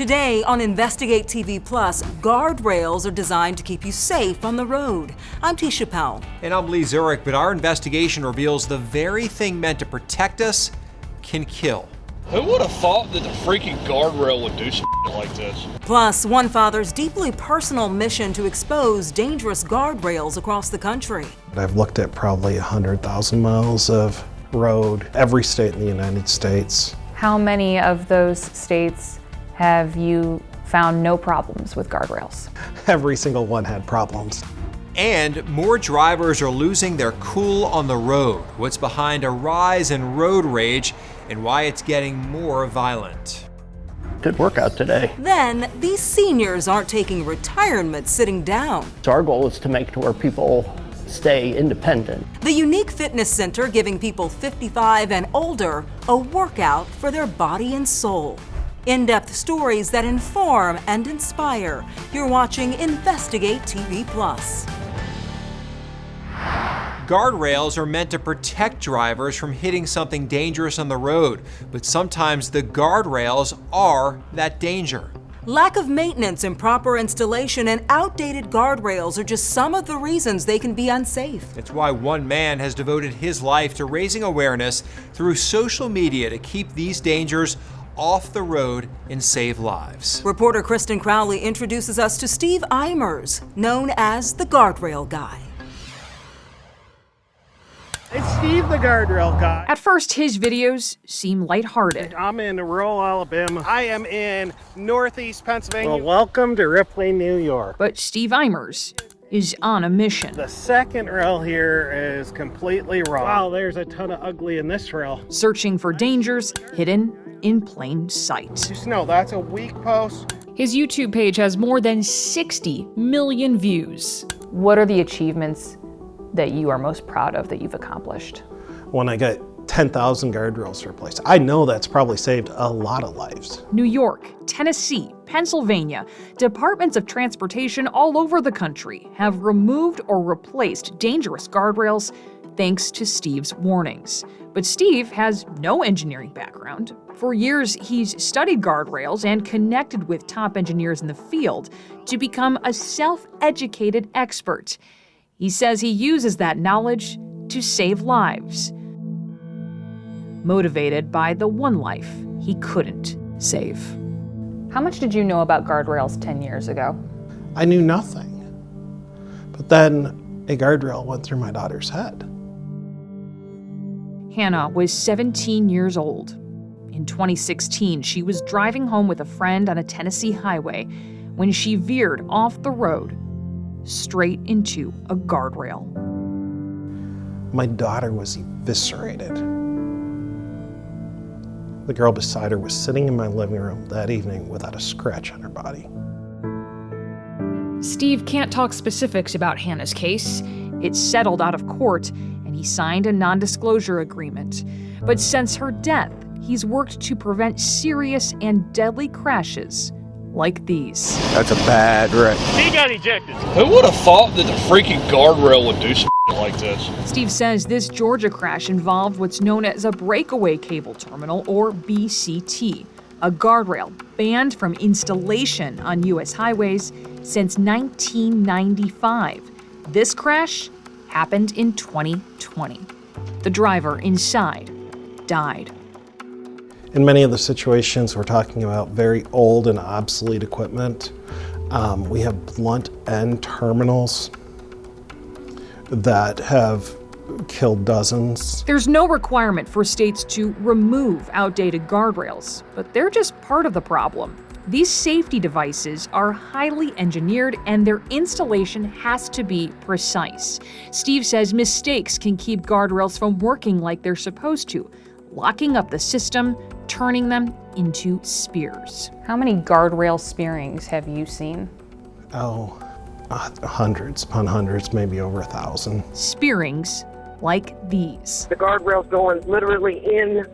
Today on Investigate TV Plus, guardrails are designed to keep you safe on the road. I'm Tisha Powell. And I'm Lee Zurich, but our investigation reveals the very thing meant to protect us can kill. Who would have thought that the freaking guardrail would do something like this? Plus, one father's deeply personal mission to expose dangerous guardrails across the country. I've looked at probably 100,000 miles of road, every state in the United States. How many of those states have you found no problems with guardrails? Every single one had problems. And more drivers are losing their cool on the road. What's behind a rise in road rage and why it's getting more violent. Good workout today. Then, these seniors aren't taking retirement sitting down. So our goal is to make it to where people stay independent. The Unique Fitness Center giving people 55 and older a workout for their body and soul. In-depth stories that inform and inspire. You're watching Investigate TV Plus. Guardrails are meant to protect drivers from hitting something dangerous on the road, but sometimes the guardrails are that danger. Lack of maintenance, improper installation, and outdated guardrails are just some of the reasons they can be unsafe. It's why one man has devoted his life to raising awareness through social media to keep these dangers off the road and save lives. Reporter Kristin Crowley introduces us to Steve Eimers, known as the Guardrail Guy. It's Steve, the Guardrail Guy. At first, his videos seem lighthearted. I'm in rural Alabama. I am in northeast Pennsylvania. Well, welcome to Ripley, New York. But Steve Eimers is on a mission. The second rail here is completely wrong. Wow, there's a ton of ugly in this rail. Searching for dangers hidden in plain sight. Just know that's a weak post. His YouTube page has more than 60 million views. What are the achievements that you are most proud of that you've accomplished? When I got 10,000 guardrails replaced, I know that's probably saved a lot of lives. New York, Tennessee, Pennsylvania, departments of transportation all over the country have removed or replaced dangerous guardrails thanks to Steve's warnings. But Steve has no engineering background. For years, he's studied guardrails and connected with top engineers in the field to become a self-educated expert. He says he uses that knowledge to save lives, motivated by the one life he couldn't save. How much did you know about guardrails 10 years ago? I knew nothing. But then a guardrail went through my daughter's head. Hannah was 17 years old. In 2016, she was driving home with a friend on a Tennessee highway when she veered off the road straight into a guardrail. My daughter was eviscerated. The girl beside her was sitting in my living room that evening without a scratch on her body. Steve can't talk specifics about Hannah's case. It's settled out of court, and he signed a non-disclosure agreement. But since her death, he's worked to prevent serious and deadly crashes like these. That's a bad wreck. He got ejected. Who would have thought that the freaking guardrail would do something like this? Steve says this Georgia crash involved what's known as a breakaway cable terminal, or BCT, a guardrail banned from installation on U.S. highways since 1995. This crash happened in 2020. The driver inside died. In many of the situations, we're talking about very old and obsolete equipment. We have blunt end terminals that have killed dozens. There's no requirement for states to remove outdated guardrails, but they're just part of the problem. These safety devices are highly engineered and their installation has to be precise. Steve says mistakes can keep guardrails from working like they're supposed to, locking up the system, turning them into spears. How many guardrail spearings have you seen? Hundreds upon hundreds, maybe over 1,000. Spearings like these. The guardrail's going literally in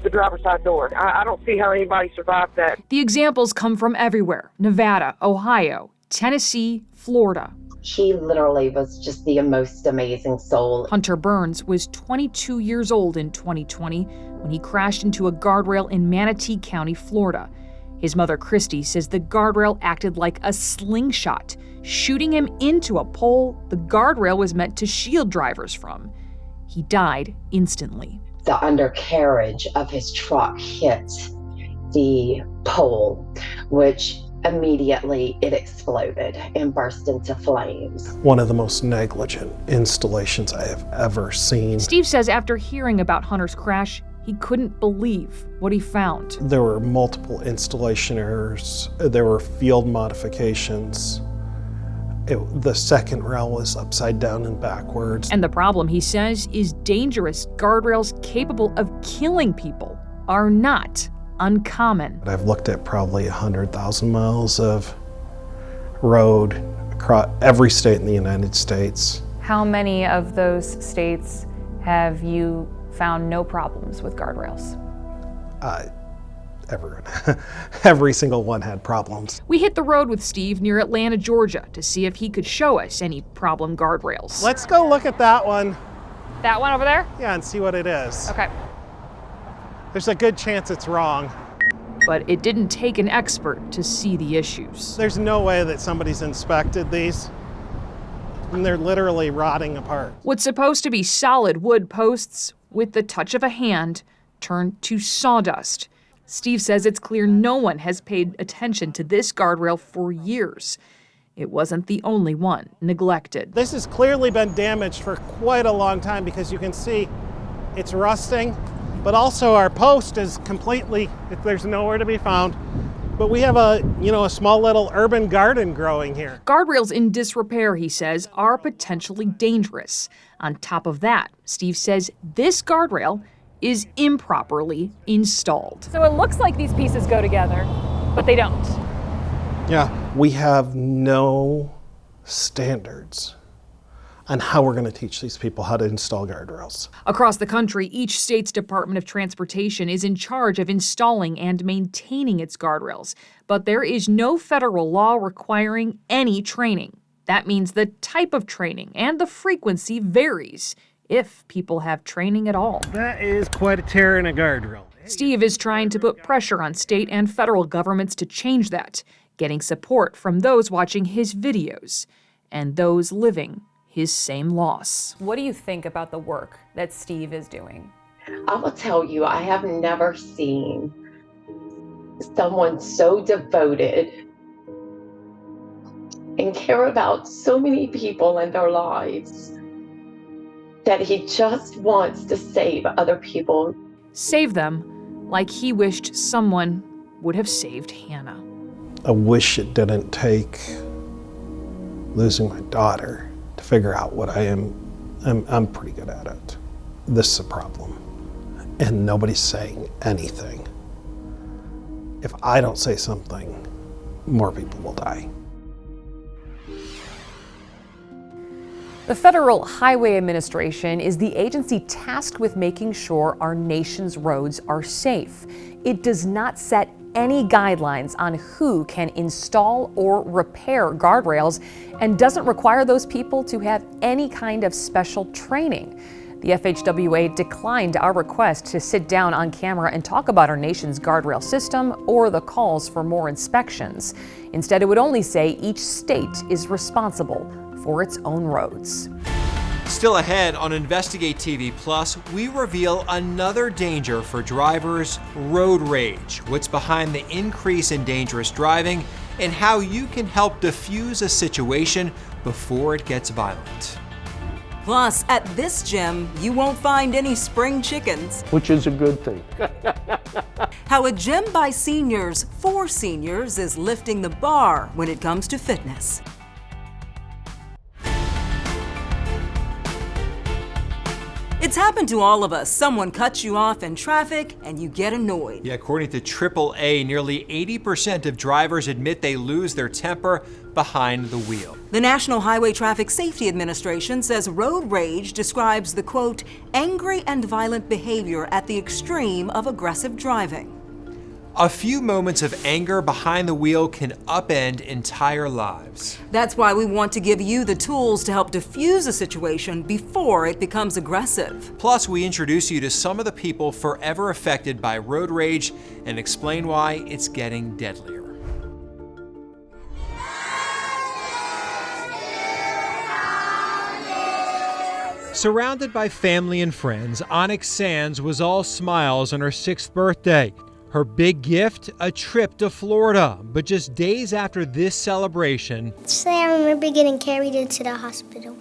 the driver's side door. I don't see how anybody survived that. The examples come from everywhere: Nevada, Ohio, Tennessee, Florida. He literally was just the most amazing soul. Hunter Burns was 22 years old in 2020 when he crashed into a guardrail in Manatee County, Florida. His mother, Christy, says the guardrail acted like a slingshot, shooting him into a pole the guardrail was meant to shield drivers from. He died instantly. The undercarriage of his truck hit the pole, which immediately it exploded and burst into flames. One of the most negligent installations I have ever seen. Steve says after hearing about Hunter's crash, he couldn't believe what he found. There were multiple installation errors. There were field modifications. The second rail was upside down and backwards. And the problem, he says, is dangerous guardrails capable of killing people are not uncommon. I've looked at probably 100,000 miles of road across every state in the United States. How many of those states have you found no problems with guardrails? Everyone. Every single one had problems. We hit the road with Steve near Atlanta, Georgia, to see if he could show us any problem guardrails. Let's go look at that one. That one over there? Yeah, and see what it is. Okay. There's a good chance it's wrong. But it didn't take an expert to see the issues. There's no way that somebody's inspected these, and they're literally rotting apart. What's supposed to be solid wood posts, with the touch of a hand, turned to sawdust. Steve says it's clear no one has paid attention to this guardrail for years. It wasn't the only one neglected. This has clearly been damaged for quite a long time because you can see it's rusting, but also our post is completely, there's nowhere to be found. But we have a small little urban garden growing here. Guardrails in disrepair, he says, are potentially dangerous. On top of that, Steve says this guardrail is improperly installed. So it looks like these pieces go together, but they don't. Yeah. We have no standards on how we're going to teach these people how to install guardrails. Across the country, each state's Department of Transportation is in charge of installing and maintaining its guardrails, but there is no federal law requiring any training. That means the type of training and the frequency varies, if people have training at all. That is quite a tear in a guardrail. Steve is trying to put pressure on state and federal governments to change that, getting support from those watching his videos and those living his same loss. What do you think about the work that Steve is doing? I will tell you, I have never seen someone so devoted and care about so many people and their lives that he just wants to save other people. Save them like he wished someone would have saved Hannah. I wish it didn't take losing my daughter to figure out what I am. I'm pretty good at it. This is a problem, and nobody's saying anything. If I don't say something, more people will die. The Federal Highway Administration is the agency tasked with making sure our nation's roads are safe. It does not set any guidelines on who can install or repair guardrails and doesn't require those people to have any kind of special training. The FHWA declined our request to sit down on camera and talk about our nation's guardrail system or the calls for more inspections. Instead, it would only say each state is responsible for its own roads. Still ahead on Investigate TV Plus, we reveal another danger for drivers: road rage. What's behind the increase in dangerous driving and how you can help diffuse a situation before it gets violent. Plus, at this gym, you won't find any spring chickens. Which is a good thing. How a gym by seniors for seniors is lifting the bar when it comes to fitness. It's happened to all of us. Someone cuts you off in traffic and you get annoyed. Yeah, according to AAA, nearly 80% of drivers admit they lose their temper behind the wheel. The National Highway Traffic Safety Administration says road rage describes the, quote, angry and violent behavior at the extreme of aggressive driving. A few moments of anger behind the wheel can upend entire lives. That's why we want to give you the tools to help diffuse a situation before it becomes aggressive. Plus, we introduce you to some of the people forever affected by road rage and explain why it's getting deadlier. Surrounded by family and friends, Onyx Sands was all smiles on her 6th birthday. Her big gift, a trip to Florida. But just days after this celebration, I remember getting carried into the hospital.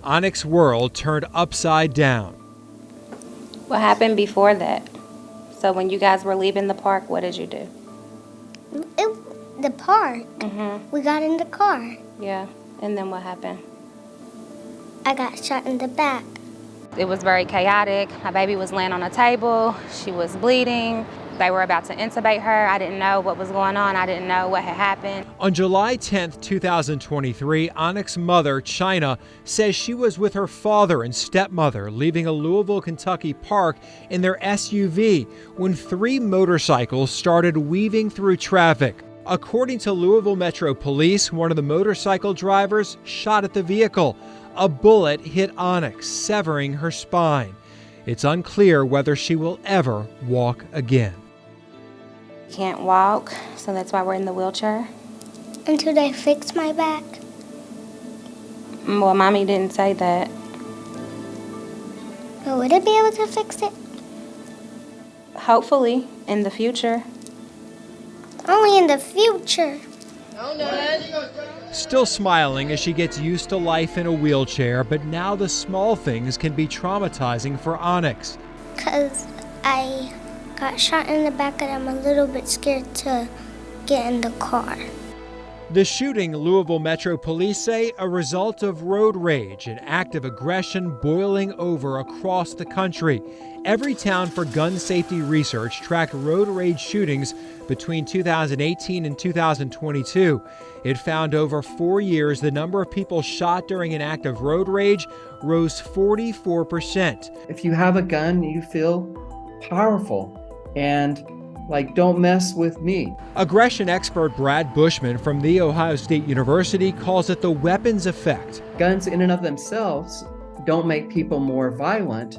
Onyx's world turned upside down. What happened before that? So when you guys were leaving the park, what did you do? The park? We got in the car. Yeah, and then what happened? I got shot in the back. It was very chaotic. My baby was laying on a table. She was bleeding. They were about to intubate her. I didn't know what was going on. I didn't know what had happened. On July 10th, 2023, Onyx's mother, China, says she was with her father and stepmother leaving a Louisville, Kentucky park in their SUV when 3 motorcycles started weaving through traffic. According to Louisville Metro Police, one of the motorcycle drivers shot at the vehicle. A bullet hit Onyx, severing her spine. It's unclear whether she will ever walk again. Can't walk, so that's why we're in the wheelchair. Until they fix my back. Well, Mommy didn't say that. But would it be able to fix it? Hopefully, in the future. Only in the future. Still smiling as she gets used to life in a wheelchair, but now the small things can be traumatizing for Onyx. Because I got shot in the back and I'm a little bit scared to get in the car. The shooting, Louisville Metro Police say, a result of road rage, an act of aggression boiling over across the country. Every Town for Gun Safety Research tracked road rage shootings between 2018 and 2022. It found over 4 years the number of people shot during an act of road rage rose 44%. If you have a gun, you feel powerful and like, don't mess with me. Aggression expert Brad Bushman from The Ohio State University calls it the weapons effect. Guns in and of themselves don't make people more violent,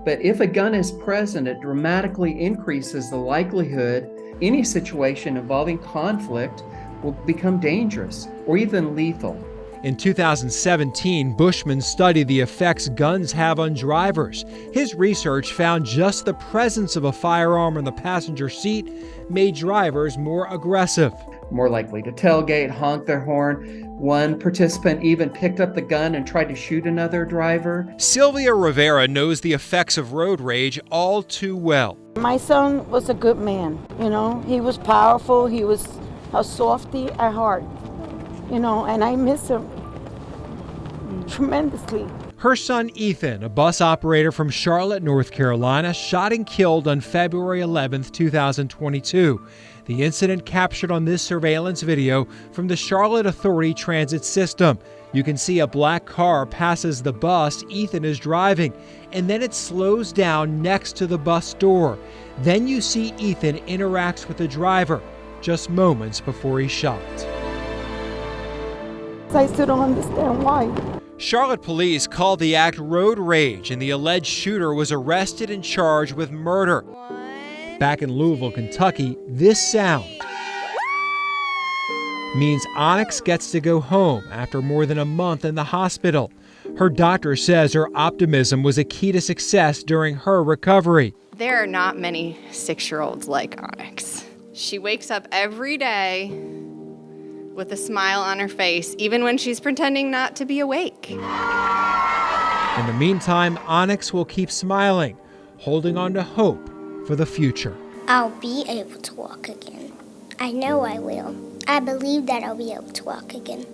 but if a gun is present, it dramatically increases the likelihood any situation involving conflict will become dangerous or even lethal. In 2017, Bushman studied the effects guns have on drivers. His research found just the presence of a firearm in the passenger seat made drivers more aggressive. More likely to tailgate, honk their horn. One participant even picked up the gun and tried to shoot another driver. Sylvia Rivera knows the effects of road rage all too well. My son was a good man, you know. He was powerful. He was a softy at heart, you know, and I miss him tremendously. Her son Ethan, a bus operator from Charlotte, North Carolina, shot and killed on February 11th, 2022. The incident captured on this surveillance video from the Charlotte Authority Transit System. You can see a black car passes the bus Ethan is driving, and then it slows down next to the bus door. Then you see Ethan interacts with the driver just moments before he's shot. I still don't understand why. Charlotte police called the act road rage, and the alleged shooter was arrested and charged with murder. Back in Louisville, Kentucky, this sound means Onyx gets to go home after more than a month in the hospital. Her doctor says her optimism was a key to success during her recovery. There are not many 6-year-olds like Onyx. She wakes up every day with a smile on her face, even when she's pretending not to be awake. In the meantime, Onyx will keep smiling, holding on to hope for the future. I'll be able to walk again. I know I will. I believe that I'll be able to walk again.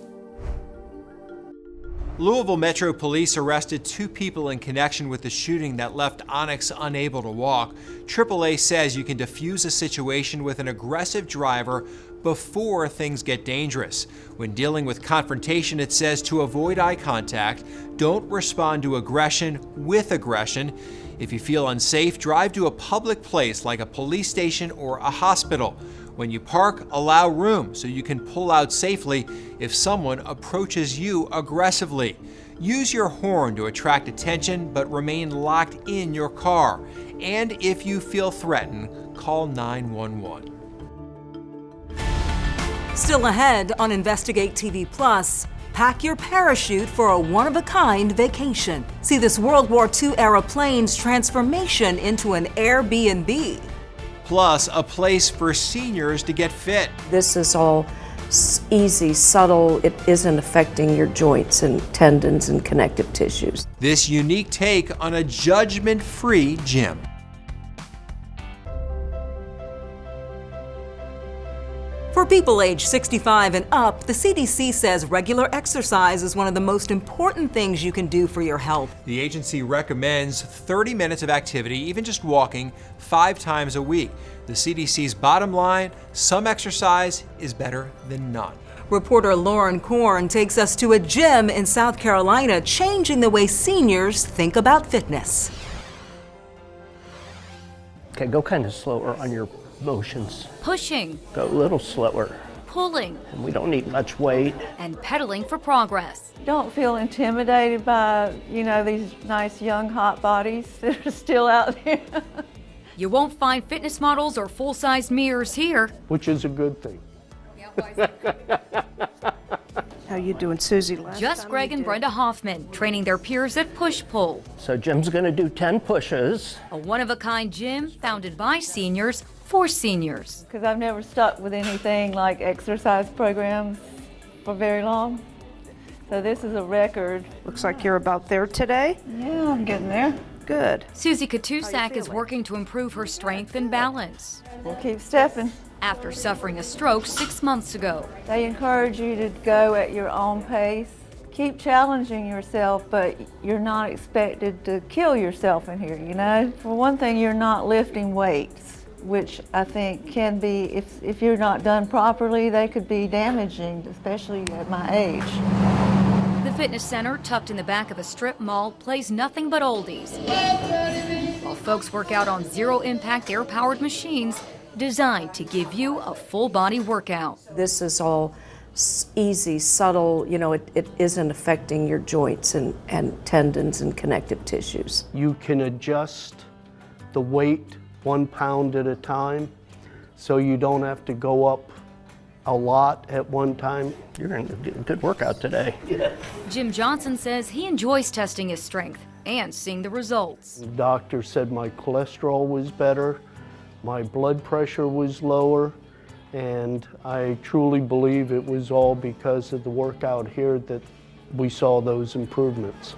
Louisville Metro Police arrested 2 people in connection with the shooting that left Onyx unable to walk. AAA says you can defuse a situation with an aggressive driver before things get dangerous. When dealing with confrontation, it says to avoid eye contact, don't respond to aggression with aggression. If you feel unsafe, drive to a public place like a police station or a hospital. When you park, allow room so you can pull out safely if someone approaches you aggressively. Use your horn to attract attention, but remain locked in your car. And if you feel threatened, call 911. Still ahead on Investigate TV Plus, pack your parachute for a one-of-a-kind vacation. See this World War II era plane's transformation into an Airbnb. Plus, a place for seniors to get fit. This is all easy, subtle. It isn't affecting your joints and tendons and connective tissues. This unique take on a judgment-free gym. For people age 65 and up, the CDC says regular exercise is one of the most important things you can do for your health. The agency recommends 30 minutes of activity, even just walking, 5 times a week. The CDC's bottom line, some exercise is better than none. Reporter Lauren Korn takes us to a gym in South Carolina, changing the way seniors think about fitness. Okay, go kind of slower on your motions. Pushing. Go a little slower. Pulling. And we don't need much weight. And pedaling for progress. Don't feel intimidated by, these nice young hot bodies that are still out there. You won't find fitness models or full-size mirrors here. Which is a good thing. How you doing, Susie? Just Greg and Brenda Hoffman training their peers at push-pull. So Jim's gonna do 10 pushes. A one-of-a-kind gym founded by seniors for seniors. Because I've never stuck with anything like exercise programs for very long. So this is a record. Looks like you're about there today. Yeah, I'm getting there. Good. Susie Katusak is working to improve her strength and balance. We'll keep stepping. After suffering a stroke 6 months ago. They encourage you to go at your own pace. Keep challenging yourself, but you're not expected to kill yourself in here, For one thing, you're not lifting weights, which I think can be, if you're not done properly, they could be damaging, especially at my age. The fitness center, tucked in the back of a strip mall, plays nothing but oldies. While folks work out on zero-impact air-powered machines, designed to give you a full-body workout. This is all easy, subtle, it isn't affecting your joints and tendons and connective tissues. You can adjust the weight 1 pound at a time, so you don't have to go up a lot at one time. You're going to get a good workout today. Jim Johnson says he enjoys testing his strength and seeing the results. The doctor said my cholesterol was better, my blood pressure was lower, and I truly believe it was all because of the workout here that we saw those improvements.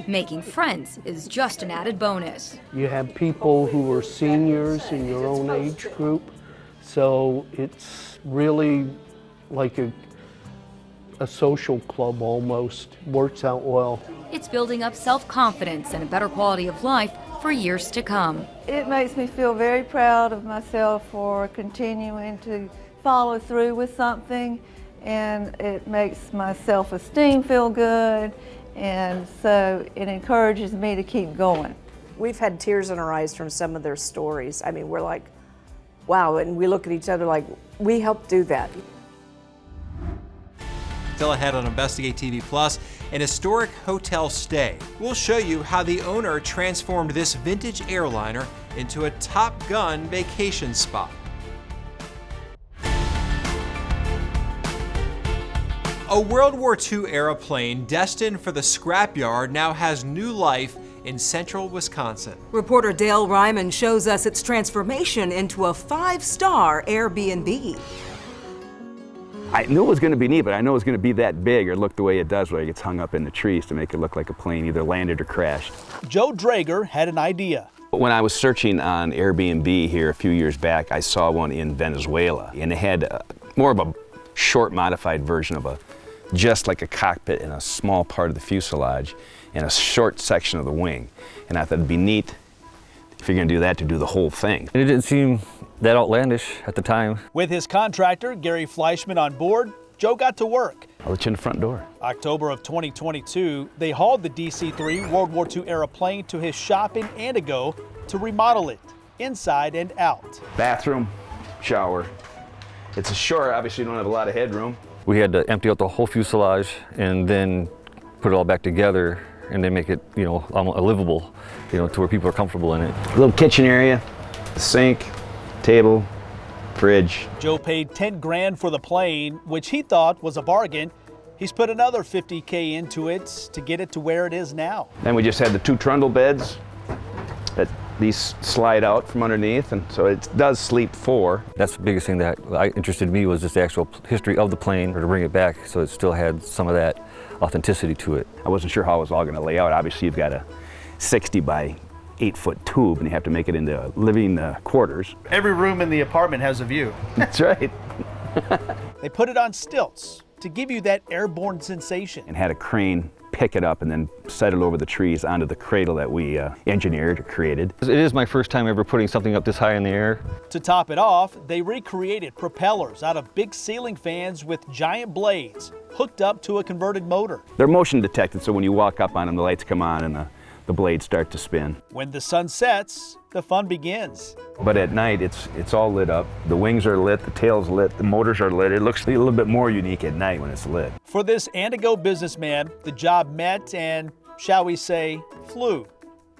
Making friends is just an added bonus. You have people who are seniors in your own age group, so it's really like a social club almost. Works out well. It's building up self-confidence and a better quality of life for years to come. It makes me feel very proud of myself for continuing to follow through with something, and it makes my self-esteem feel good, and so it encourages me to keep going. We've had tears in our eyes from some of their stories. I mean, we're like, wow, and we look at each other like, we helped do that. Still ahead on Investigate TV Plus, an historic hotel stay. We'll show you how the owner transformed this vintage airliner into a Top Gun vacation spot. A World War II era plane destined for the scrapyard now has new life in central Wisconsin. Reporter Dale Ryman shows us its transformation into a 5-star Airbnb. I knew it was going to be neat, but I know it was going to be that big or look the way it does where it gets hung up in the trees to make it look like a plane either landed or crashed. Joe Drager had an idea. When I was searching on Airbnb here a few years back, I saw one in Venezuela, and it had more of a short modified version of just like a cockpit and a small part of the fuselage and a short section of the wing. And I thought it'd be neat if you're going to do that, to do the whole thing. It didn't seem that outlandish at the time. With his contractor, Gary Fleischman, on board, Joe got to work. I'll let you in the front door. October of 2022, they hauled the DC-3 World War II era plane to his shop in Antigo to remodel it, inside and out. Bathroom, shower. It's a short, obviously you don't have a lot of headroom. We had to empty out the whole fuselage and then put it all back together and then make it, livable, to where people are comfortable in it. A little kitchen area, sink, table, fridge. Joe paid 10 grand for the plane, which he thought was a bargain. He's put another $50K into it to get it to where it is now. Then we just had the 2 trundle beds that these slide out from underneath, and so it does sleep 4. That's the biggest thing that interested me was just the actual history of the plane, or to bring it back so it still had some of that authenticity to it. I wasn't sure how it was all going to lay out. Obviously you've got a 60 by 8-foot tube and you have to make it into living quarters. Every room in the apartment has a view. That's right. They put it on stilts to give you that airborne sensation. And had a crane pick it up and then set it over the trees onto the cradle that we engineered or created. It is my first time ever putting something up this high in the air. To top it off, they recreated propellers out of big ceiling fans with giant blades hooked up to a converted motor. They're motion detected, so when you walk up on them, the lights come on and the blades start to spin. When the sun sets, the fun begins. But at night, it's all lit up. The wings are lit, the tail's lit, the motors are lit. It looks a little bit more unique at night when it's lit. For this Antigo businessman, the job met and, shall we say, flew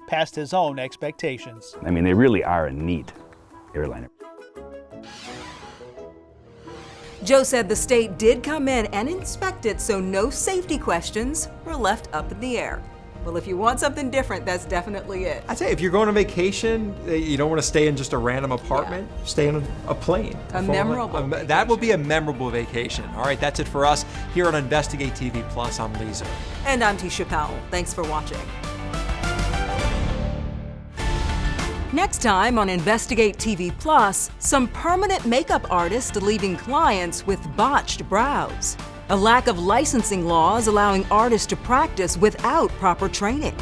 past his own expectations. I mean, they really are a neat airliner. Joe said the state did come in and inspect it, so no safety questions were left up in the air. Well, if you want something different, that's definitely it. I'd say if you're going on vacation, you don't want to stay in just a random apartment, stay in a plane. That will be a memorable vacation. All right, that's it for us here on Investigate TV Plus. I'm Lisa. And I'm Tisha Powell. Thanks for watching. Next time on Investigate TV Plus, some permanent makeup artist leaving clients with botched brows. A lack of licensing laws allowing artists to practice without proper training.